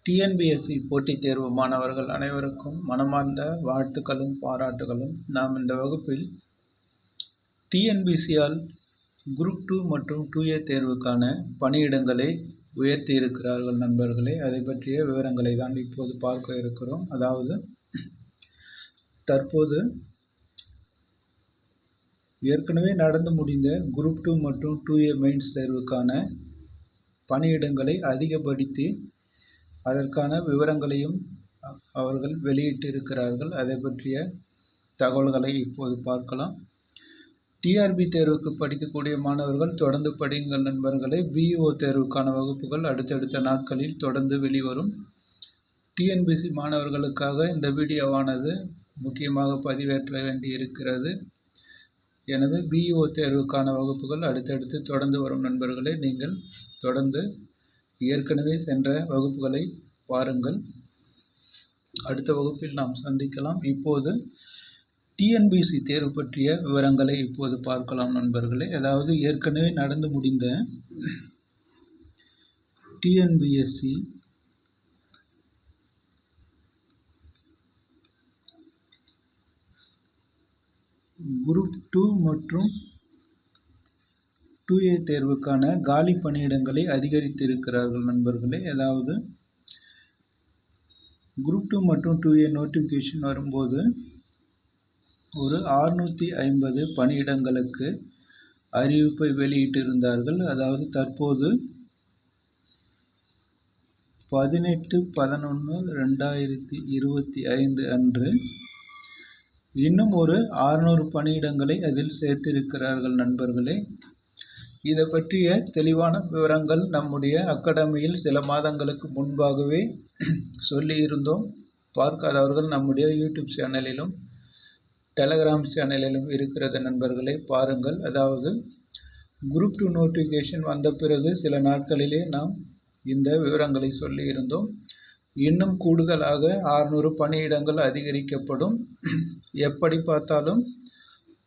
TNPSC போட்டித் தேர்வு மாணவர்கள் அனைவருக்கும் மனமார்ந்த வாழ்த்துக்களும் பாராட்டுகளும். நாம் இந்த வகுப்பில் டிஎன்பிஎஸ்சியால் குரூப் 2 மற்றும் 2A தேர்வுக்கான பணியிடங்களை உயர்த்தி இருக்கிறார்கள் நண்பர்களே. அதை பற்றிய விவரங்களை தான் இப்போது பார்க்க இருக்கிறோம். அதாவது தற்போது ஏற்கனவே நடந்து முடிந்த குரூப் 2 மற்றும் 2A மெயின்ஸ் தேர்வுக்கான பணியிடங்களை அதிகப்படுத்தி அதற்கான விவரங்களையும் அவர்கள் வெளியிட்டிருக்கிறார்கள். அதை பற்றிய தகவல்களை இப்போது பார்க்கலாம். டிஆர்பி தேர்வுக்கு படிக்கக்கூடிய மாணவர்கள் தொடர்ந்து படியுங்கள் நண்பர்களே. பிஇஓ தேர்வுக்கான வகுப்புகள் அடுத்தடுத்த நாட்களில் தொடர்ந்து வெளிவரும். டிஎன்பிஎஸ்சி மாணவர்களுக்காக இந்த வீடியோவானது முக்கியமாக பதிவேற்ற வேண்டி இருக்கிறது. எனவே பிஇஓ தேர்வுக்கான வகுப்புகள் அடுத்தடுத்து தொடர்ந்து வரும் நண்பர்களே. நீங்கள் தொடர்ந்து ஏற்கனவே சென்ற வகுப்புகளை பாருங்கள். அடுத்த வகுப்பில் நாம் சந்திக்கலாம். இப்போது டிஎன்பிஎஸ்சி தேர்வு பற்றிய விவரங்களை இப்போது பார்க்கலாம் நண்பர்களே. அதாவது ஏற்கனவே நடந்து முடிந்த டிஎன்பிஎஸ்சி குரூப் 2 மற்றும் 2A தேர்வுக்கான காலி பணியிடங்களை அதிகரித்திருக்கிறார்கள் நண்பர்களே. அதாவது குரூப் 2 மற்றும் 2A நோட்டிஃபிகேஷன் வரும்போது ஒரு 650 பணியிடங்களுக்கு அறிவிப்பை வெளியிட்டிருந்தார்கள். அதாவது தற்போது 18/11/2025 அன்று இன்னும் ஒரு 600 பணியிடங்களை அதில் சேர்த்திருக்கிறார்கள் நண்பர்களே. இதை பற்றிய தெளிவான விவரங்கள் நம்முடைய அகாடமியில் சில மாதங்களுக்கு முன்பாகவே சொல்லியிருந்தோம். பார்க்காதவர்கள் நம்முடைய யூடியூப் சேனலிலும் டெலகிராம் சேனலிலும் இருக்கிறது நண்பர்களை பாருங்கள். அதாவது குரூப் 2 நோட்டிஃபிகேஷன் வந்த பிறகு சில நாட்களிலே நாம் இந்த விவரங்களை சொல்லியிருந்தோம். இன்னும் கூடுதலாக 600 பணியிடங்கள் அதிகரிக்கப்படும். எப்படி பார்த்தாலும்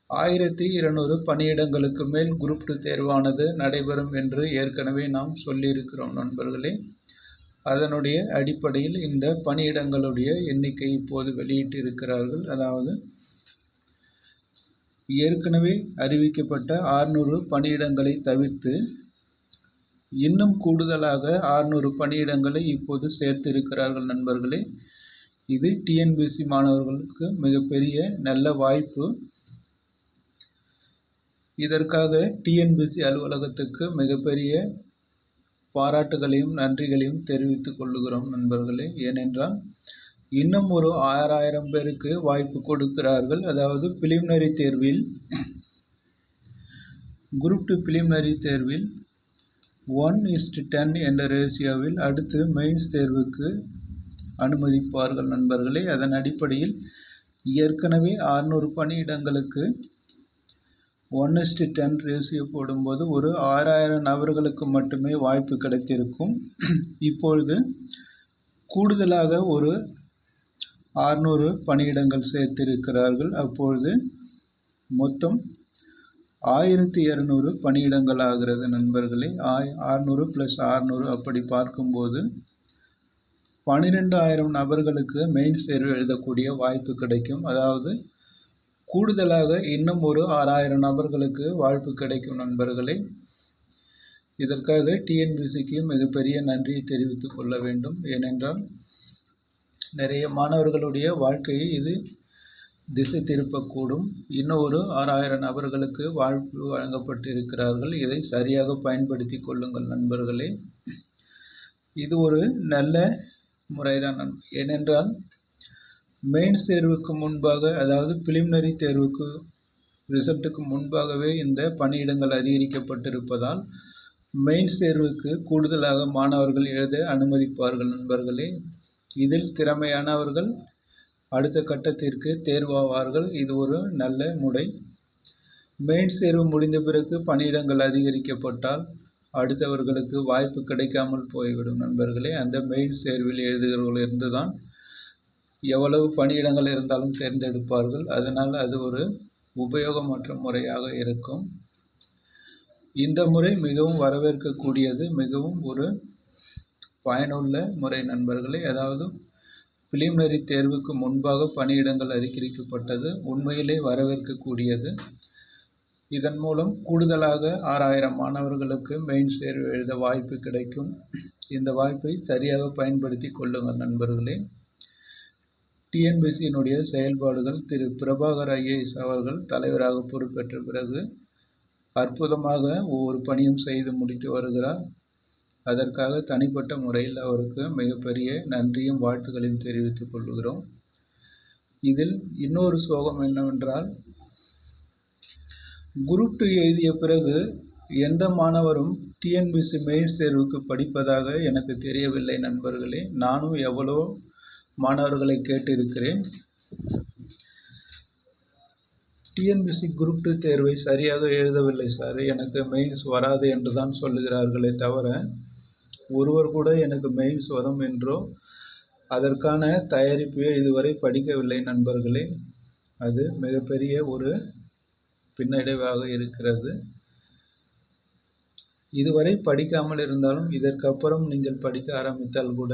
1200 பணியிடங்களுக்கு மேல் குரூப் 2 தேர்வானது நடைபெறும் என்று ஏற்கனவே நாம் சொல்லியிருக்கிறோம் நண்பர்களே. அதனுடைய அடிப்படையில் இந்த பணியிடங்களுடைய எண்ணிக்கை இப்போது வெளியிட்டு இருக்கிறார்கள். அதாவது ஏற்கனவே அறிவிக்கப்பட்ட 600 பணியிடங்களை தவிர்த்து இன்னும் கூடுதலாக 600 பணியிடங்களை இப்போது சேர்த்திருக்கிறார்கள் நண்பர்களே. இது டிஎன்பிஎஸ்சி மாணவர்களுக்கு மிகப்பெரிய நல்ல வாய்ப்பு. இதற்காக டிஎன்பிஎஸ்சி அலுவலகத்துக்கு மிகப்பெரிய பாராட்டுகளையும் நன்றிகளையும் தெரிவித்துக் கொள்ளுகிறோம் நண்பர்களே. ஏனென்றால் இன்னும் ஒரு 6000 பேருக்கு வாய்ப்பு கொடுக்கிறார்கள். அதாவது பிலிமினரி தேர்வில் குரூப் 2 பிலிமினரி தேர்வில் 1:10 என்ற ரேஷியோவில் அடுத்து மெயின்ஸ் தேர்வுக்கு அனுமதிப்பார்கள் நண்பர்களே. அதன் அடிப்படையில் ஏற்கனவே 600 பணியிடங்களுக்கு 1:10 ரேஷியோ போடும்போது ஒரு 6000 நபர்களுக்கு மட்டுமே வாய்ப்பு கிடைத்திருக்கும். இப்பொழுது கூடுதலாக ஒரு 600 பணியிடங்கள் சேர்த்திருக்கிறார்கள். அப்பொழுது மொத்தம் 1200 பணியிடங்கள் ஆகிறது நண்பர்களே. 600 + 600 அப்படி பார்க்கும்போது 12000 நபர்களுக்கு மெயின்ஸ் தேர்வு எழுதக்கூடிய வாய்ப்பு கிடைக்கும். அதாவது கூடுதலாக இன்னும் ஒரு 6000 நபர்களுக்கு வாய்ப்பு கிடைக்கும் நண்பர்களே. இதற்காக டிஎன்பிஎஸ்சிக்கு மிகப்பெரிய நன்றியை தெரிவித்துக் கொள்ள வேண்டும். ஏனென்றால் நிறைய மாணவர்களுடைய வாழ்க்கையை இது திசை திருப்பக்கூடும். இன்னும் ஒரு 6000 நபர்களுக்கு வாய்ப்பு வழங்கப்பட்டிருக்கிறார்கள். இதை சரியாக பயன்படுத்தி கொள்ளுங்கள் நண்பர்களே. இது ஒரு நல்ல முறைதான். ஏனென்றால் மெயின்ஸ் தேர்வுக்கு முன்பாக, அதாவது பிலிமினரி தேர்வுக்கு ரிசல்ட்டுக்கு முன்பாகவே இந்த பணியிடங்கள் அதிகரிக்கப்பட்டிருப்பதால் மெயின்ஸ் தேர்வுக்கு கூடுதலாக மாணவர்கள் எழுத அனுமதிப்பார்கள் நண்பர்களே. இதில் திறமையானவர்கள் அடுத்த கட்டத்திற்கு தேர்வாவார்கள். இது ஒரு நல்ல முறை. மெயின்ஸ் தேர்வு முடிந்த பிறகு பணியிடங்கள் அதிகரிக்கப்பட்டால் அடுத்தவர்களுக்கு வாய்ப்பு கிடைக்காமல் போய்விடும் நண்பர்களே. அந்த மெயின்ஸ் தேர்வில் எழுதுகிறவர்களிருந்து தான் எவ்வளவு பணியிடங்கள் இருந்தாலும் தேர்ந்தெடுப்பார்கள். அதனால் அது ஒரு உபயோகமற்ற முறையாக இருக்கும். இந்த முறை மிகவும் வரவேற்கக்கூடியது. மிகவும் ஒரு பயனுள்ள முறை நண்பர்களே. அதாவது பிலிமினரி தேர்வுக்கு முன்பாக பணியிடங்கள் அதிகரிக்கப்பட்டது உண்மையிலே வரவேற்கக்கூடியது. இதன் மூலம் கூடுதலாக 6000 மாணவர்களுக்கு மெயின்ஸ் தேர்வு எழுத வாய்ப்பு கிடைக்கும். இந்த வாய்ப்பை சரியாக பயன்படுத்தி கொள்ளுங்கள் நண்பர்களே. டிஎன்பிஎஸ்சியினுடைய செயல்பாடுகள் திரு பிரபாகர் ஐஏஎஸ் அவர்கள் தலைவராக பொறுப்பேற்ற பிறகு அற்புதமாக ஒவ்வொரு பணியும் செய்து முடித்து வருகிறார். அதற்காக தனிப்பட்ட முறையில் அவருக்கு மிகப்பெரிய நன்றியும் வாழ்த்துக்களையும் தெரிவித்துக் கொள்கிறோம். இதில் இன்னொரு சோகம் என்னவென்றால், குரூப் 2 எழுதிய பிறகு எந்த மாணவரும் டிஎன்பிஎஸ்சி மெயின்ஸ் தேர்வுக்கு படிப்பதாக எனக்கு தெரியவில்லை நண்பர்களே. நானும் எவ்வளோ மாணவர்களை கேட்டிருக்கிறேன். டிஎன்பிஎஸ்சி குரூப் 2 தேர்வை சரியாக எழுதவில்லை சார், எனக்கு மெயின்ஸ் வராது என்று தான் சொல்லுகிறார்களே தவிர, ஒருவர் கூட எனக்கு மெயின்ஸ் வரும் என்றோ அதற்கான தயாரிப்பையோ இதுவரை படிக்கவில்லை நண்பர்களே. அது மிகப்பெரிய ஒரு பின்னடைவாக இருக்கிறது. இதுவரை படிக்காமல் இருந்தாலும் இதற்கப்புறம் நீங்கள் படிக்க ஆரம்பித்தால் கூட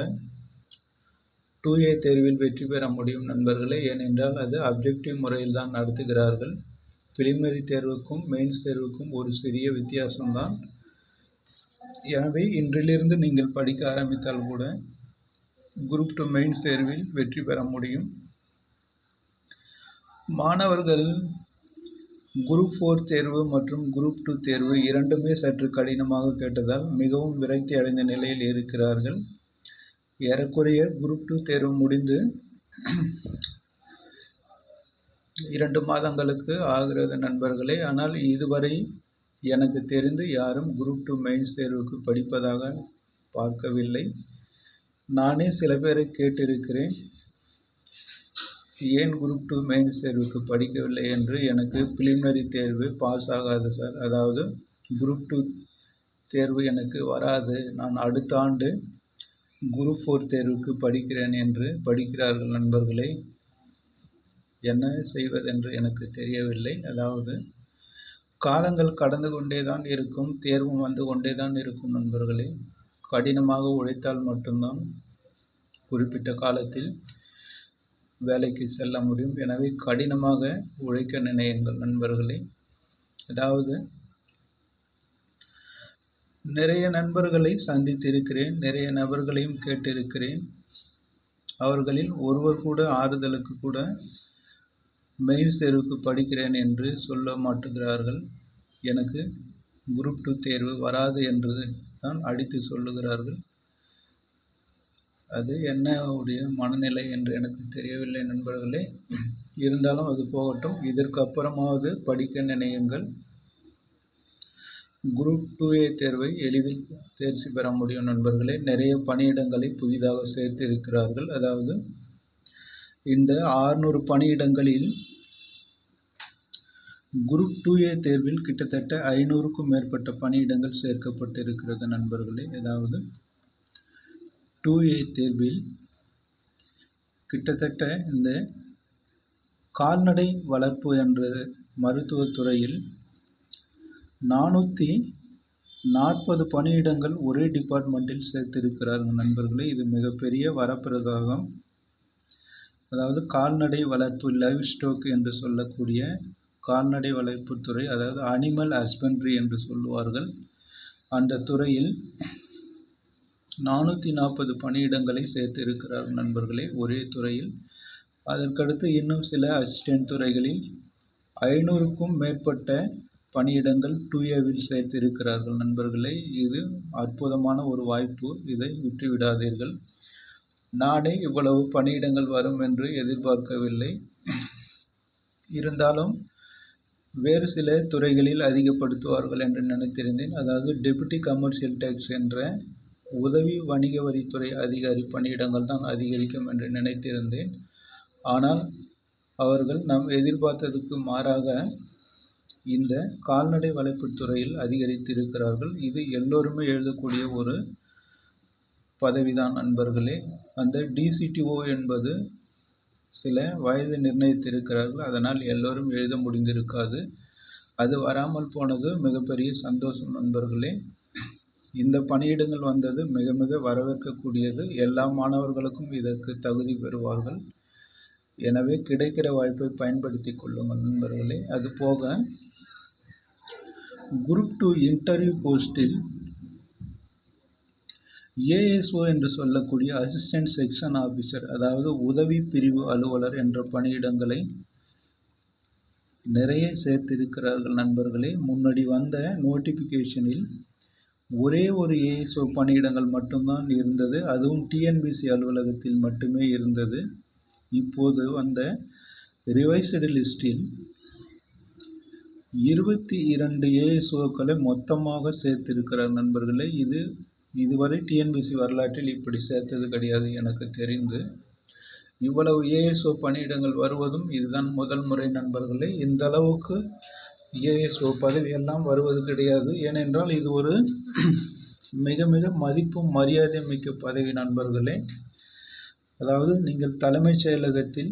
2A தேர்வில் வெற்றி பெற முடியும் நண்பர்களே. ஏனென்றால் அது அப்ஜெக்டிவ் முறையில் தான் நடத்துகிறார்கள். பிலிமினரி தேர்வுக்கும் மெயின்ஸ் தேர்வுக்கும் ஒரு சிறிய வித்தியாசம்தான். எனவே இன்றிலிருந்து நீங்கள் படிக்க ஆரம்பித்தால் கூட குரூப் 2 மெயின்ஸ் தேர்வில் வெற்றி பெற முடியும். மாணவர்கள் குரூப் 4 தேர்வு மற்றும் குரூப் 2 தேர்வு இரண்டுமே சற்று கடினமாக கேட்டதால் மிகவும் விரக்தி அடைந்த நிலையில் இருக்கிறார்கள். ஏறக்குறைய குரூப் 2 தேர்வு முடிந்து 2 மாதங்களுக்கு ஆகிறது நண்பர்களே. ஆனால் இதுவரை எனக்கு தெரிந்து யாரும் குரூப் 2 மெயின்ஸ் தேர்வுக்கு படிப்பதாக பார்க்கவில்லை. நானே சில பேரை கேட்டிருக்கிறேன், ஏன் குரூப் 2 மெயின்ஸ் தேர்வுக்கு படிக்கவில்லை என்று. எனக்கு பிலிமினரி தேர்வு பாஸ் ஆகாது சார், அதாவது குரூப் 2 தேர்வு எனக்கு வராது, நான் அடுத்த ஆண்டு குரூப் 4 தேர்வுக்கு படிக்கிறேன் என்று படிக்கிறார்கள் நண்பர்களே. என்ன செய்வதென்று எனக்கு தெரியவில்லை. அதாவது காலங்கள் கடந்து கொண்டே தான் இருக்கும், தேர்வும் வந்து கொண்டே தான் இருக்கும் நண்பர்களே. கடினமாக உழைத்தால் மட்டும்தான் குறிப்பிட்ட காலத்தில் வேலைக்கு செல்ல முடியும். எனவே கடினமாக உழைக்க நினையுங்கள் நண்பர்களே. அதாவது நிறைய நண்பர்களை சந்தித்திருக்கிறேன், நிறைய நபர்களையும் கேட்டிருக்கிறேன். அவர்களில் ஒருவர் கூட ஆறுதலுக்கு கூட மெயின்ஸ் தேர்வுக்கு படிக்கிறேன் என்று சொல்ல மாட்டுகிறார்கள். எனக்கு குரூப் 2 தேர்வு வராது என்று தான் அடித்து சொல்லுகிறார்கள். அது என்ன உடைய மனநிலை என்று எனக்கு தெரியவில்லை நண்பர்களே. இருந்தாலும் அது போகட்டும். இதற்கு அப்புறமாவது படிக்க நினையுங்கள். குரூப் 2A தேர்வை எளிதில் தேர்ச்சி பெற முடியும் நண்பர்களே. நிறைய பணியிடங்களை புதிதாக சேர்த்து இருக்கிறார்கள். அதாவது இந்த 600 பணியிடங்களில் குரூப் 2A தேர்வில் கிட்டத்தட்ட 500க்கும் மேற்பட்ட பணியிடங்கள் சேர்க்கப்பட்டிருக்கிறது நண்பர்களே. அதாவது 2A தேர்வில் கிட்டத்தட்ட இந்த கால்நடை வளர்ப்பு என்ற மருத்துவத்துறையில் 440 பணியிடங்கள் ஒரே டிபார்ட்மெண்ட்டில் சேர்த்திருக்கிறார்கள் நண்பர்களே. இது மிகப்பெரிய வரப்பிரசாதம். அதாவது கால்நடை வளர்ப்பு, லைவ் ஸ்டாக் என்று சொல்லக்கூடிய கால்நடை வளர்ப்புத்துறை, அதாவது அனிமல் ஹஸ்பண்ட்ரி என்று சொல்லுவார்கள். அந்த துறையில் 440 பணியிடங்களை சேர்த்து இருக்கிறார்கள் நண்பர்களே, ஒரே துறையில். அதற்கடுத்து இன்னும் சில அசிஸ்டன்ட் துறைகளில் 500க்கும் மேற்பட்ட பணியிடங்கள் 2Aவில் சேர்த்திருக்கிறார்கள் நண்பர்களே. இது அற்புதமான ஒரு வாய்ப்பு, இதை விட்டுவிடாதீர்கள். நானே இவ்வளவு பணியிடங்கள் வரும் என்று எதிர்பார்க்கவில்லை. இருந்தாலும் வேறு சில துறைகளில் அதிகப்படுத்துவார்கள் என்று நினைத்திருந்தேன். அதாவது டெபுட்டி கமர்ஷியல் டேக்ஸ் என்ற உதவி வணிக வரித்துறை அதிகாரி பணியிடங்கள் தான் அதிகரிக்கும் என்று நினைத்திருந்தேன். ஆனால் அவர்கள் நாம் எதிர்பார்த்ததுக்கு மாறாக இந்த கால்நடை வளர்ப்பு துறையில் அதிகரித்திருக்கிறார்கள். இது எல்லோருமே எழுதக்கூடிய ஒரு பதவிதான் நண்பர்களே. அந்த DCTO என்பது சில வயது நிர்ணயித்திருக்கிறார்கள், அதனால் எல்லோரும் எழுத முடிந்திருக்காது. அது வராமல் போனது மிகப்பெரிய சந்தோஷம் நண்பர்களே. இந்த பணியிடங்கள் வந்தது மிக மிக வரவேற்கக்கூடியது. எல்லா மாணவர்களுக்கும் இதற்கு தகுதி பெறுவார்கள். எனவே கிடைக்கிற வாய்ப்பை பயன்படுத்தி கொள்ளுங்கள் நண்பர்களே. அது போக குரூப் 2 இன்டர்வியூ போஸ்டில் ஏஎஸ்ஓ என்று சொல்லக்கூடிய அசிஸ்டன்ட் செக்ஷன் ஆஃபீஸர், அதாவது உதவி பிரிவு அலுவலர் என்ற பணியிடங்களை நிறைய சேர்த்திருக்கிறார்கள் நண்பர்களே. முன்னாடி வந்த நோட்டிஃபிகேஷனில் ஒரே ஒரு ஏஎஸ்ஓ பணியிடங்கள் மட்டும்தான் இருந்தது. அதுவும் டிஎன்பிசி அலுவலகத்தில் மட்டுமே இருந்தது. இப்போது வந்த ரிவைஸ்டு லிஸ்டில் 22 ஏஎஸ்ஓக்களை மொத்தமாக சேர்த்திருக்கிறார் நண்பர்களே. இதுவரை டிஎன்பிசி வரலாற்றில் இப்படி சேர்த்தது கிடையாது எனக்கு தெரிந்து. இவ்வளவு ஏஎஸ்ஓ பணியிடங்கள் வருவதும் இதுதான் முதல் முறை நண்பர்களே. இந்த அளவுக்கு ஏஎஸ்ஓ பதவியெல்லாம் வருவது கிடையாது. ஏனென்றால் இது ஒரு மிக மிக மதிப்பும் மரியாதை மிக்க பதவி நண்பர்களே. அதாவது நீங்கள் தலைமைச் செயலகத்தில்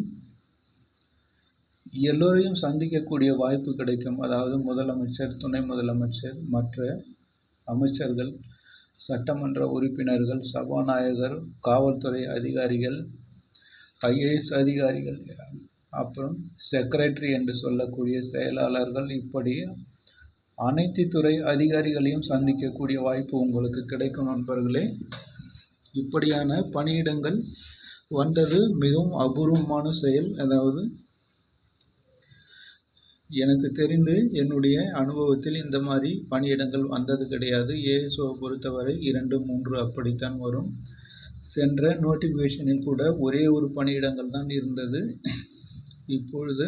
எல்லோரையும் சந்திக்கக்கூடிய வாய்ப்பு கிடைக்கும். அதாவது முதலமைச்சர், துணை முதலமைச்சர், மற்ற அமைச்சர்கள், சட்டமன்ற உறுப்பினர்கள், சபாநாயகர், காவல்துறை அதிகாரிகள், ஐஏஎஸ் அதிகாரிகள், அப்புறம் செக்ரட்டரி என்று சொல்லக்கூடிய செயலாளர்கள், இப்படி அனைத்து துறை அதிகாரிகளையும் சந்திக்கக்கூடிய வாய்ப்பு உங்களுக்கு கிடைக்கும் நண்பர்களே. இப்படியான பணியிடங்கள் வந்தது மிகவும் அபூர்வமான செயல். அதாவது எனக்கு தெரிந்து என்னுடைய அனுபவத்தில் இந்த மாதிரி பணியிடங்கள் வந்தது கிடையாது. ஏஎஸ்ஓ பொறுத்தவரை 2, 3 அப்படித்தான் வரும். சென்ற நோட்டிஃபிகேஷனில் கூட ஒரே ஒரு பணியிடங்கள் தான் இருந்தது. இப்பொழுது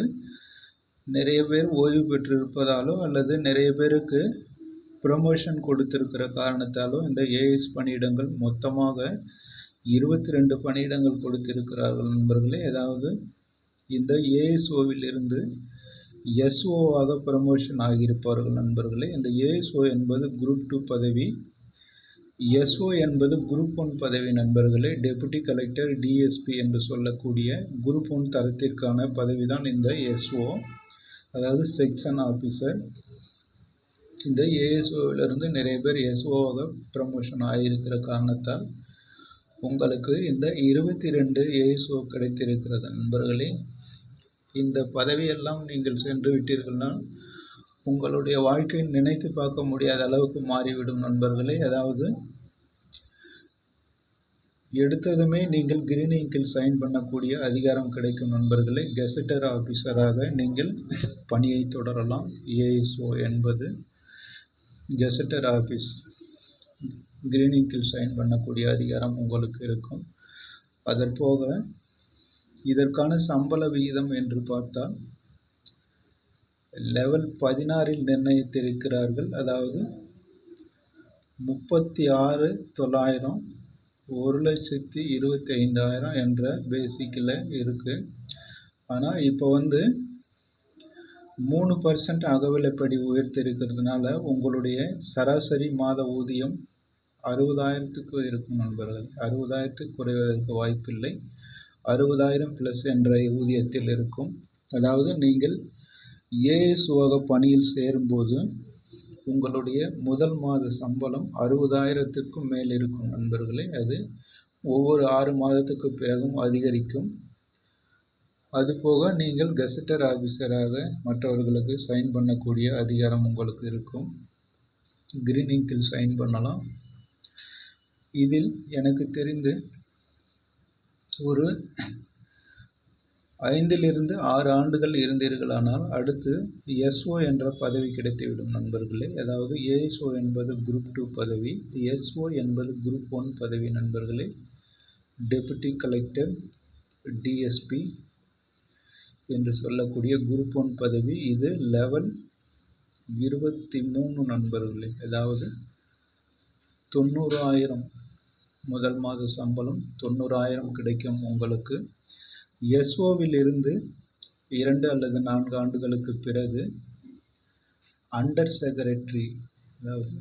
நிறைய பேர் ஓய்வு பெற்றிருப்பதாலோ அல்லது நிறைய பேருக்கு ப்ரமோஷன் கொடுத்திருக்கிற காரணத்தாலோ இந்த ஏஎஸ் பணியிடங்கள் மொத்தமாக 22 பணியிடங்கள் கொடுத்திருக்கிறார்கள் நண்பர்களே. அதாவது இந்த ஏஎஸ்ஓவில் இருந்து எஸ்ஓவாக ப்ரமோஷன் ஆகியிருப்பார்கள் நண்பர்களே. இந்த ஏஎஸ்ஓ என்பது குரூப் 2 பதவி, எஸ்ஓ என்பது குரூப் 1 பதவி நண்பர்களே. டெபுட்டி கலெக்டர், டிஎஸ்பி என்று சொல்லக்கூடிய குரூப் 1 தரத்திற்கான பதவி தான் இந்த எஸ்ஓ, அதாவது செக்ஷன் ஆஃபீஸர். இந்த ஏஎஸ்ஓவிலிருந்து நிறைய பேர் எஸ்ஓவாக ப்ரமோஷன் ஆகியிருக்கிற காரணத்தால் உங்களுக்கு இந்த 22 ஏஎஸ்ஓ கிடைத்திருக்கிறது நண்பர்களே. இந்த பதவியெல்லாம் நீங்கள் சென்று விட்டீர்கள்னால் உங்களுடைய வாழ்க்கையை நினைத்து பார்க்க முடியாத அளவுக்கு மாறிவிடும் நண்பர்களே. அதாவது எடுத்ததுமே நீங்கள் கிரீன் இங்கில் சைன் பண்ணக்கூடிய அதிகாரம் கிடைக்கும் நண்பர்களே. கெசட்டர் ஆஃபீஸராக நீங்கள் பணியை தொடரலாம். ஏஎஸ்ஓ என்பது கெசட்டர் ஆஃபீஸ், கிரீன் இங்கில் சைன் பண்ணக்கூடிய அதிகாரம் உங்களுக்கு இருக்கும். அதற்போக இதற்கான சம்பள விகிதம் என்று பார்த்தால் லெவல் 16இல் நிர்ணயித்திருக்கிறார்கள். அதாவது 36,900, 1,25,000 என்ற பேசிக்கில் இருக்குது. ஆனால் இப்போ 3% அகவிலைப்படி உயர்த்திருக்கிறதுனால உங்களுடைய சராசரி மாத ஊதியம் 60,000க்கு இருக்கும் நண்பர்கள். 60,000க்கு குறைவதற்கு வாய்ப்பில்லை. 60,000 ப்ளஸ் என்ற ஊதியத்தில் இருக்கும். அதாவது நீங்கள் ஏஎஸ்ஓவாக பணியில் சேரும்போது உங்களுடைய முதல் மாத சம்பளம் 60,000க்கும் மேல் இருக்கும் நண்பர்களே. அது ஒவ்வொரு 6 மாதத்துக்கு பிறகும் அதிகரிக்கும். அதுபோக நீங்கள் கெசட்டர் ஆஃபீஸராக மற்றவர்களுக்கு சைன் பண்ணக்கூடிய அதிகாரம் உங்களுக்கு இருக்கும். கிரீன் இங்கில் சைன் பண்ணலாம். இதில் எனக்கு தெரிந்து ஒரு 5லிருந்து 6 ஆண்டுகள் இருந்தீர்களானால் அடுத்து எஸ்ஓ என்ற பதவி கிடைத்துவிடும் நண்பர்களே. அதாவது ஏஎஸ்ஓ என்பது குரூப் 2 பதவி, எஸ்ஓ என்பது குரூப் 1 பதவி நண்பர்களே. டெபுட்டி கலெக்டர், டிஎஸ்பி என்று சொல்லக்கூடிய குரூப் 1 பதவி. இது லெவல் 23 நண்பர்களே. அதாவது 90,000 முதல் மாத சம்பளம் 90,000 கிடைக்கும் உங்களுக்கு. எஸ்ஓவில் இருந்து 2 அல்லது 4 ஆண்டுகளுக்கு பிறகு அண்டர் செக்ரட்டரி, அதாவது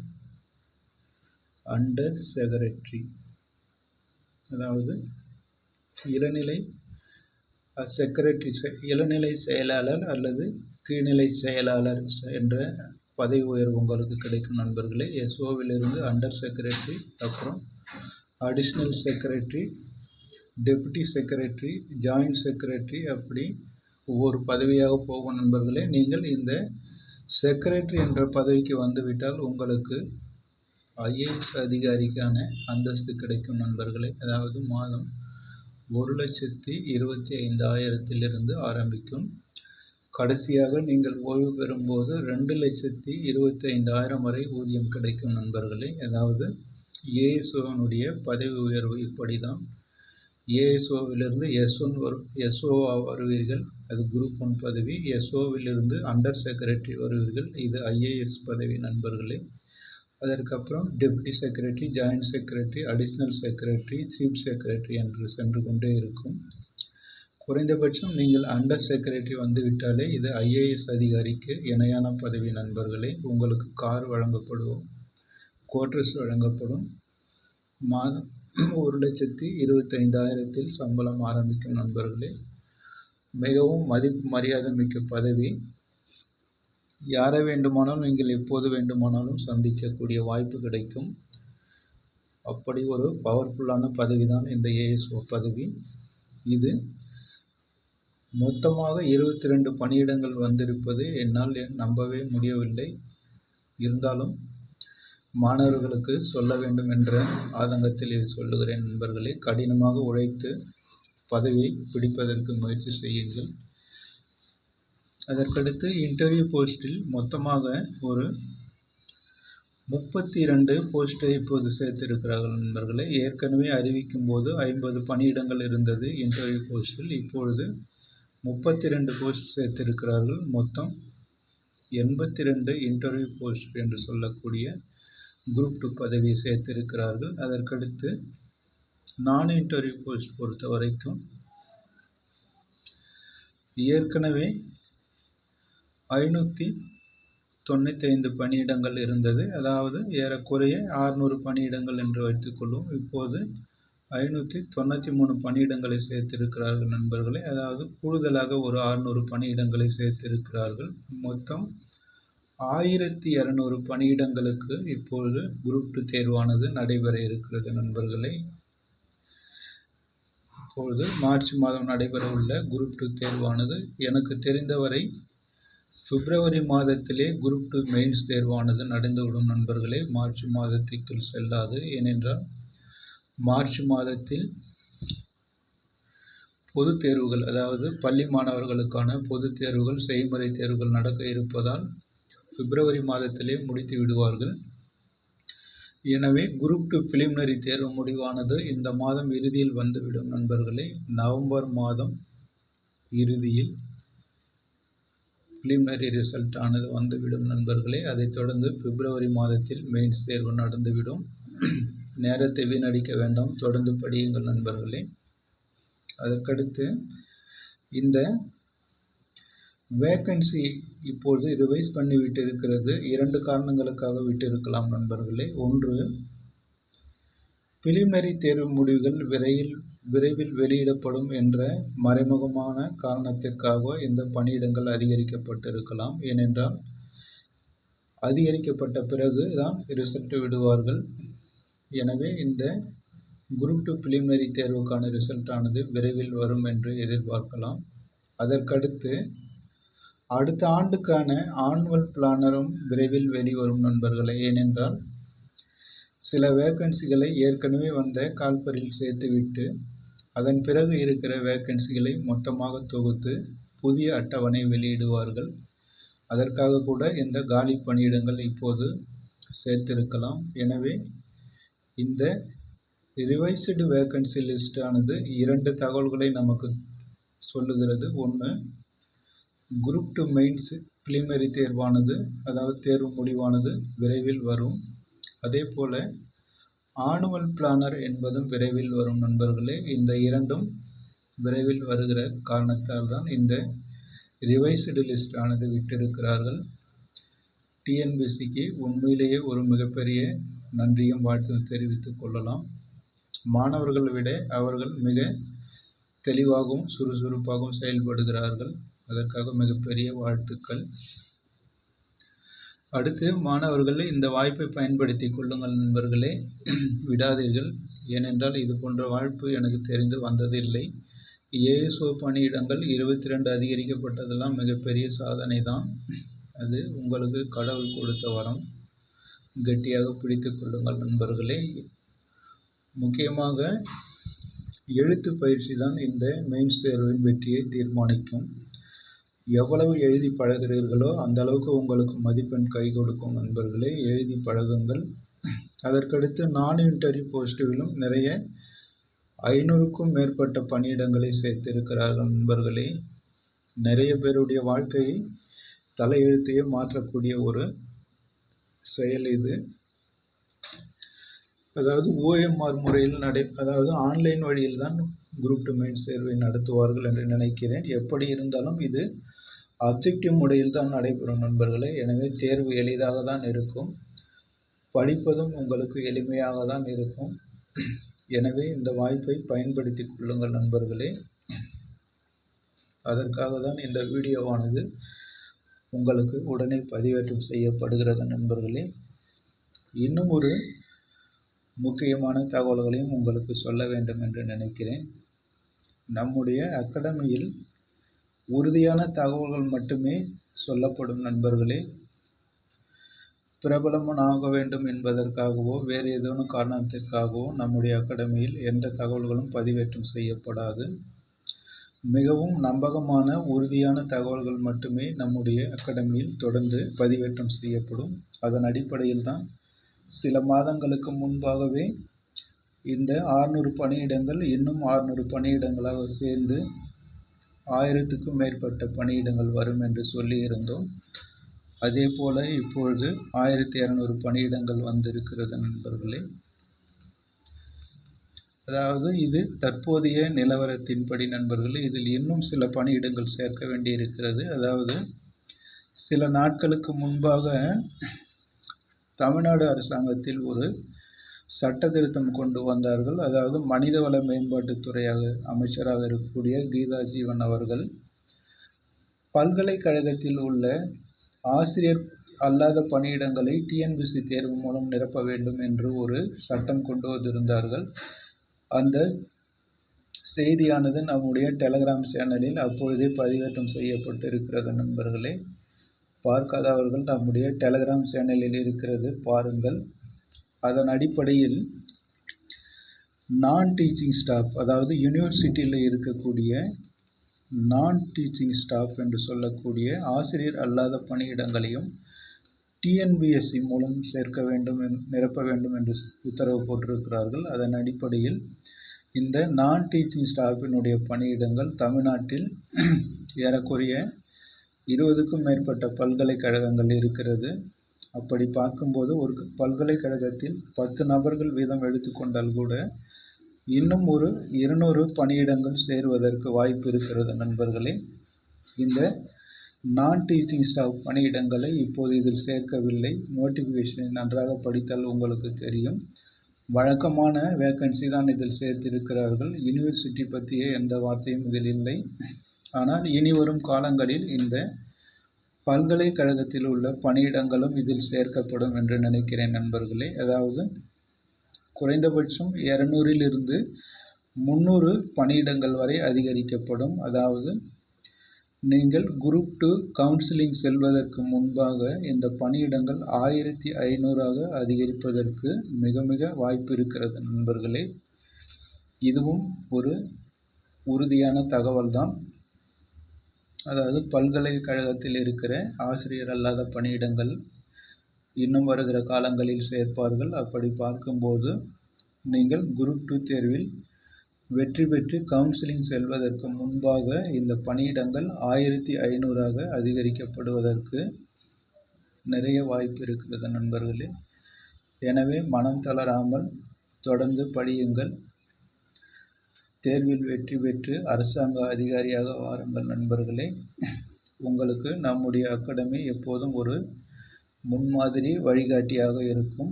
அண்டர் செக்ரட்டரி, அதாவது இளநிலை செக்ரட்டரி, இளநிலை செயலாளர் அல்லது கீழ்நிலை செயலாளர் என்ற பதவி உயர்வு உங்களுக்கு கிடைக்கும் நண்பர்களே. எஸ்ஓவிலிருந்து அண்டர் செக்ரட்டரி, அப்புறம் additional secretary, deputy secretary, joint secretary, அப்படி ஒவ்வொரு பதவியாக போகும் நண்பர்களே. நீங்கள் இந்த செக்ரட்டரி என்ற பதவிக்கு வந்துவிட்டால் உங்களுக்கு ஐஏஎஸ் அதிகாரிக்கான அந்தஸ்து கிடைக்கும் நண்பர்களே. அதாவது மாதம் 1,25,000 ஆரம்பிக்கும். கடைசியாக நீங்கள் ஓய்வு பெறும்போது 2,25,000 வரை ஊதியம் கிடைக்கும் நண்பர்களே. அதாவது ஏஎஸ்ஓனுடைய பதவி உயர்வு இப்படிதான். ஏஎஸ்ஓவிலிருந்து S1 எஸ்ஓ வருவீர்கள், அது குரூப் 1 பதவி. எஸ்ஓவிலிருந்து அண்டர் செக்ரட்டரி வருவீர்கள், இது ஐஏஎஸ் பதவி நண்பர்களே. அதற்கப்புறம் deputy secretary, joint secretary, additional secretary, chief secretary என்று சென்று கொண்டே இருக்கும். குறைந்தபட்சம் நீங்கள் அண்டர் செக்ரட்டரி வந்துவிட்டாலே இது ஐஏஎஸ் அதிகாரிக்கு இணையான பதவி நண்பர்களே. உங்களுக்கு கார் வழங்கப்படும், குவார்டர்ஸ் வழங்கப்படும். மாதம் 1,25,000 சம்பளம் ஆரம்பிக்கும் நண்பர்களே. மிகவும் மதிப்பு மரியாதை மிக்க பதவி. யாரை வேண்டுமானாலும் நீங்கள் எப்போது வேண்டுமானாலும் சந்திக்கக்கூடிய வாய்ப்பு கிடைக்கும். அப்படி ஒரு பவர்ஃபுல்லான பதவி தான் இந்த ஏஎஸ்ஓ பதவி. இது மொத்தமாக 22 பணியிடங்கள் வந்திருப்பது என்னால் நம்பவே முடியவில்லை. இருந்தாலும் மாணவர்களுக்கு சொல்ல வேண்டும் என்ற ஆதங்கத்தில் இதை சொல்லுகிறேன் நண்பர்களே. கடினமாக உழைத்து பதவியை பிடிப்பதற்கு முயற்சி செய்யுங்கள். அதற்கடுத்து இன்டர்வியூ போஸ்டில் மொத்தமாக ஒரு 32 போஸ்ட்டை இப்போது சேர்த்திருக்கிறார்கள் நண்பர்களே. ஏற்கனவே அறிவிக்கும் போது 50 பணியிடங்கள் இருந்தது இன்டர்வியூ போஸ்டில். இப்பொழுது 32 போஸ்ட் சேர்த்திருக்கிறார்கள். மொத்தம் 82 இன்டர்வியூ போஸ்ட் என்று சொல்லக்கூடிய குரூப் 2 பதவியை சேர்த்திருக்கிறார்கள். அதற்கடுத்து நான் இன்டர்வியூ போஸ்ட் பொறுத்த வரைக்கும் ஏற்கனவே 595 பணியிடங்கள் இருந்தது. அதாவது ஏறக்குறைய 600 பணியிடங்கள் என்று வைத்துக்கொள்வோம். இப்போது 593 பணியிடங்களை சேர்த்திருக்கிறார்கள் நண்பர்களே. அதாவது கூடுதலாக ஒரு 600 பணியிடங்களை சேர்த்திருக்கிறார்கள். மொத்தம் 1200 பணியிடங்களுக்கு இப்பொழுது குரூப் 2 தேர்வானது நடைபெற இருக்கிறது நண்பர்களே. இப்பொழுது மார்ச் மாதம் நடைபெற உள்ள குரூப் 2 தேர்வானது எனக்கு தெரிந்தவரை பிப்ரவரி மாதத்திலே குரூப் 2 மெயின்ஸ் தேர்வானது நடந்துவிடும் நண்பர்களே. மார்ச் மாதத்திற்குள் செல்லாது. ஏனென்றால் மார்ச் மாதத்தில் பொது தேர்வுகள், அதாவது பள்ளி மாணவர்களுக்கான பொது தேர்வுகள், செய்முறை தேர்வுகள் நடக்க இருப்பதால் பிப்ரவரி மாதத்திலே முடித்து விடுவார்கள். எனவே குரூப் 2 பிலிமினரி தேர்வு முடிவானது இந்த மாதம் இறுதியில் வந்துவிடும் நண்பர்களே. நவம்பர் மாதம் இறுதியில் பிலிமினரி ரிசல்ட் ஆனது வந்துவிடும் நண்பர்களே. அதைத் தொடர்ந்து பிப்ரவரி மாதத்தில் மெயின்ஸ் தேர்வு நடந்துவிடும். நேரத்தை வீணடிக்க வேண்டாம், தொடர்ந்து படியுங்கள் நண்பர்களே. அதற்கடுத்து இந்த வேக்கன்சி இப்பொழுது ரிவைஸ் பண்ணி விட்டிருக்கிறது. 2 காரணங்களுக்காக விட்டிருக்கலாம் நண்பர்களே. ஒன்று, பிலிமினரி தேர்வு முடிவுகள் விரைவில் வெளியிடப்படும் என்ற மறைமுகமான காரணத்திற்காக இந்த பணியிடங்கள் அதிகரிக்கப்பட்டிருக்கலாம். ஏனென்றால் அதிகரிக்கப்பட்ட பிறகு தான் ரிசல்ட் விடுவார்கள். எனவே இந்த குரூப் 2 பிலிமினரி தேர்வுக்கான ரிசல்ட் ஆனது விரைவில் வரும் என்று எதிர்பார்க்கலாம். அதற்கடுத்து அடுத்த ஆண்டுக்கான ஆனுவல் பிளானரும் விரைவில் வெளிவரும் நண்பர்களே. ஏனென்றால் சில வேக்கன்சிகளை ஏற்கனவே வந்த கால்பரில் சேர்த்துவிட்டு அதன் பிறகு இருக்கிற வேக்கன்சிகளை மொத்தமாக தொகுத்து புதிய அட்டவணை வெளியிடுவார்கள். அதற்காக கூட இந்த காலி பணியிடங்கள் இப்போது சேர்த்திருக்கலாம். எனவே இந்த ரிவைஸ்டு வேக்கன்சி லிஸ்ட் ஆனது 2 தகவல்களை நமக்கு சொல்லுகிறது. ஒன்று, குரூப் 2 மெயின்ஸ் பிலிமினரி தேர்வானது, அதாவது தேர்வு முடிவானது விரைவில் வரும். அதே போல ஆனுவல் பிளானர் என்பதும் விரைவில் வரும் நண்பர்களே. இந்த 2ம் விரைவில் வருகிற காரணத்தால் தான் இந்த ரிவைஸ்டு லிஸ்ட் ஆனது விட்டிருக்கிறார்கள். டிஎன்பிசிக்கு உண்மையிலேயே ஒரு மிகப்பெரிய நன்றியும் வாழ்த்தும் தெரிவித்துக் கொள்ளலாம். மாணவர்களை விட அவர்கள் மிக தெளிவாகவும் சுறுசுறுப்பாகவும் செயல்படுகிறார்கள். அதற்காக மிகப்பெரிய வாழ்த்துக்கள். அடுத்து மாணவர்கள் இந்த வாய்ப்பை பயன்படுத்தி கொள்ளுங்கள் நண்பர்களே, விடாதீர்கள். ஏனென்றால் இது போன்ற வாய்ப்பு எனக்கு தெரிந்து வந்ததில்லை. ஏஎஸ்ஓ பணியிடங்கள் 22 அதிகரிக்கப்பட்டதெல்லாம் மிகப்பெரிய சாதனை தான். அது உங்களுக்கு கடவுள் கொடுத்த வரம். கெட்டியாக பிடித்து கொள்ளுங்கள் நண்பர்களே. முக்கியமாக எழுத்து பயிற்சி தான் இந்த மெயின்ஸ் தேர்வின் வெற்றியை தீர்மானிக்கும். எவ்வளவு எழுதி பழகிறீர்களோ அந்த அளவுக்கு உங்களுக்கு மதிப்பெண் கை கொடுக்கும் நண்பர்களே. எழுதி பழகுங்கள். அதற்கடுத்து நான் இன்டர்வியூ போஸ்ட்டுகளும் நிறைய 500க்கும் மேற்பட்ட பணியிடங்களை சேர்த்திருக்கிறார்கள் நண்பர்களே. நிறைய பேருடைய வாழ்க்கையை தலையெழுத்தையே மாற்றக்கூடிய ஒரு செயல் இது. அதாவது ஓஎம்ஆர் முறையில் அதாவது ஆன்லைன் வழியில் தான் குரூப் 2 மெயின்ஸ் தேர்வை நடத்துவார்கள் என்று நினைக்கிறேன். எப்படி இருந்தாலும் இது அப்ஜெக்டிவ் முறையில் தான் நடைபெறும் நண்பர்களே. எனவே தேர்வு எளிதாக தான் இருக்கும். படிப்பதும் உங்களுக்கு எளிமையாக தான் இருக்கும். எனவே இந்த வாய்ப்பை பயன்படுத்தி கொள்ளுங்கள் நண்பர்களே. அதற்காக தான் இந்த வீடியோவானது உங்களுக்கு உடனே பதிவேற்றம் செய்யப்படுகிறது நண்பர்களே. இன்னும் ஒரு முக்கியமான தகவல்களையும் உங்களுக்கு சொல்ல வேண்டும் என்று நினைக்கிறேன். நம்முடைய அகாடமியில் உறுதியான தகவல்கள் மட்டுமே சொல்லப்படும் நண்பர்களே. பிரபலமன் ஆக வேண்டும் என்பதற்காகவோ வேறு ஏதேனும் காரணத்திற்காகவோ நம்முடைய அகாடமியில் எந்த தகவல்களும் பதிவேற்றம் செய்யப்படாது. மிகவும் நம்பகமான உறுதியான தகவல்கள் மட்டுமே நம்முடைய அகாடமியில் தொடர்ந்து பதிவேற்றம் செய்யப்படும். அதன் அடிப்படையில் தான் சில மாதங்களுக்கு முன்பாகவே இந்த 600 பணியிடங்கள் இன்னும் 600 பணியிடங்களாக சேர்ந்து 1000க்கும் மேற்பட்ட பணியிடங்கள் வரும் என்று சொல்லியிருந்தோம். அதே போல இப்பொழுது 1200 பணியிடங்கள் வந்திருக்கிறது நண்பர்களே. அதாவது இது தற்போதைய நிலவரத்தின்படி நண்பர்களே. இதில் இன்னும் சில பணியிடங்கள் சேர்க்க வேண்டியிருக்கிறது. அதாவது சில நாட்களுக்கு முன்பாக தமிழ்நாடு அரசாங்கத்தில் ஒரு சட்ட திருத்தம் கொண்டு வந்தார்கள். அதாவது மனிதவள மேம்பாட்டுத்துறையாக அமைச்சராக இருக்கக்கூடிய கீதா ஜீவன் அவர்கள் பல்கலைக்கழகத்தில் உள்ள ஆசிரியர் அல்லாத பணியிடங்களை டிஎன்பிஎஸ்சி தேர்வு மூலம் நிரப்ப வேண்டும் என்று ஒரு சட்டம் கொண்டு வந்திருந்தார்கள். அந்த செய்தியானது நம்முடைய டெலகிராம் சேனலில் அப்பொழுதே பதிவேற்றம் செய்யப்பட்டிருக்கிறது நண்பர்களே. பார்க்காதவர்கள் நம்முடைய டெலகிராம் சேனலில் இருக்கிறது, பாருங்கள். அதன் அடிப்படையில் நான் டீச்சிங் ஸ்டாஃப், அதாவது யூனிவர்சிட்டியில் இருக்கக்கூடிய நான் டீச்சிங் ஸ்டாஃப் என்று சொல்லக்கூடிய ஆசிரியர் அல்லாத பணியிடங்களையும் டிஎன்பிஎஸ்சி மூலம் சேர்க்க வேண்டும், நிரப்ப வேண்டும் என்று உத்தரவு போட்டிருக்கிறார்கள். அதன் அடிப்படையில் இந்த நான் டீச்சிங் ஸ்டாஃபினுடைய பணியிடங்கள் தமிழ்நாட்டில் ஏறக்குறைய 20க்கும் மேற்பட்ட பல்கலைக்கழகங்கள் இருக்கிறது. அப்படி பார்க்கும்போது ஒரு பல்கலைக்கழகத்தில் 10 நபர்கள் வீதம் எடுத்துக்கொண்டால் கூட இன்னும் ஒரு 200 பணியிடங்கள் சேருவதற்கு வாய்ப்பு இருக்கிறது நண்பர்களே. இந்த நான் டீச்சிங் ஸ்டாஃப் பணியிடங்களை இப்போது இதில் சேர்க்கவில்லை. நோட்டிஃபிகேஷனை நன்றாக படித்தால் உங்களுக்கு தெரியும். வழக்கமான வேக்கன்சி தான் இதில் சேர்த்திருக்கிறார்கள். யூனிவர்சிட்டி பற்றிய எந்த வார்த்தையும் இதில் இல்லை. ஆனால் இனி வரும் காலங்களில் இந்த பல்கலைக்கழகத்தில் உள்ள பணியிடங்களும் இதில் சேர்க்கப்படும் என்று நினைக்கிறேன் நண்பர்களே. அதாவது குறைந்தபட்சம் 200லிருந்து 300 பணியிடங்கள் வரை அதிகரிக்கப்படும். அதாவது நீங்கள் குரூப் 2 கவுன்சிலிங் செல்வதற்கு முன்பாக இந்த பணியிடங்கள் 1500ஆக அதிகரிப்பதற்கு மிக மிக வாய்ப்பு இருக்கிறது நண்பர்களே. இதுவும் ஒரு உறுதியான தகவல் தான். அதாவது பல்கலைக்கழகத்தில் இருக்கிற ஆசிரியர் அல்லாத பணியிடங்கள் இன்னும் வருகிற காலங்களில் சேர்ப்பார்கள். அப்படி பார்க்கும்போது நீங்கள் குரூப் 2 தேர்வில் வெற்றி பெற்று கவுன்சிலிங் செல்வதற்கு முன்பாக இந்த பணியிடங்கள் 1500ஆக அதிகரிக்கப்படுவதற்கு நிறைய வாய்ப்பு இருக்கிறது நண்பர்களே. எனவே மனம் தளராமல் தொடர்ந்து படியுங்கள். தேர்வில் வெற்றி பெற்று அரசாங்க அதிகாரியாக வாருங்கள் நண்பர்களே. உங்களுக்கு நம்முடைய அகாடமி எப்போதும் ஒரு முன்மாதிரி வழிகாட்டியாக இருக்கும்.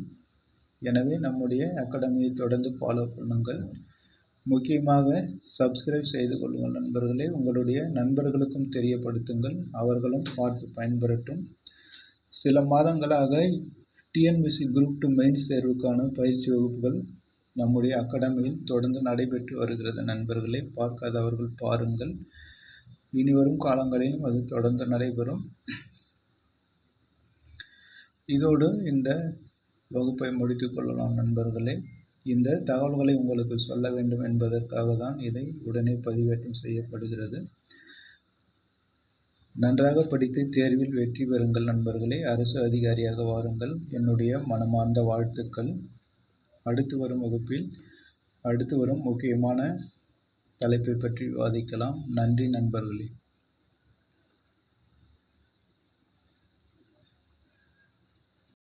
எனவே நம்முடைய அகாடமியை தொடர்ந்து ஃபாலோ பண்ணுங்கள். முக்கியமாக சப்ஸ்கிரைப் செய்து கொள்ளுங்கள் நண்பர்களே. உங்களுடைய நண்பர்களுக்கும் தெரியப்படுத்துங்கள், அவர்களும் பார்த்து பயன்பெறட்டும். சில மாதங்களாக டிஎன்பிஎஸ்சி குரூப் 2 மெயின்ஸ் தேர்வுக்கான பயிற்சி வகுப்புகள் நம்முடைய அகாடமியில் தொடர்ந்து நடைபெற்று வருகிறது நண்பர்களே. பார்க்காதவர்கள் பாருங்கள். இனிவரும் காலங்களிலும் அது தொடர்ந்து நடைபெறும். இதோடு இந்த வகுப்பை முடித்துக் கொள்ளலாம் நண்பர்களே. இந்த தகவல்களை உங்களுக்கு சொல்ல வேண்டும் என்பதற்காக தான் இதை உடனே பதிவேற்றம் செய்யப்படுகிறது. நன்றாக படித்து தேர்வில் வெற்றி பெறுங்கள் நண்பர்களே. அரசு அதிகாரியாக வாருங்கள். என்னுடைய மனமார்ந்த வாழ்த்துக்கள். அடுத்து வரும் வகுப்பில் அடுத்து வரும் முக்கியமான தலைப்பை பற்றி விவாதிக்கலாம். நன்றி நண்பர்களே.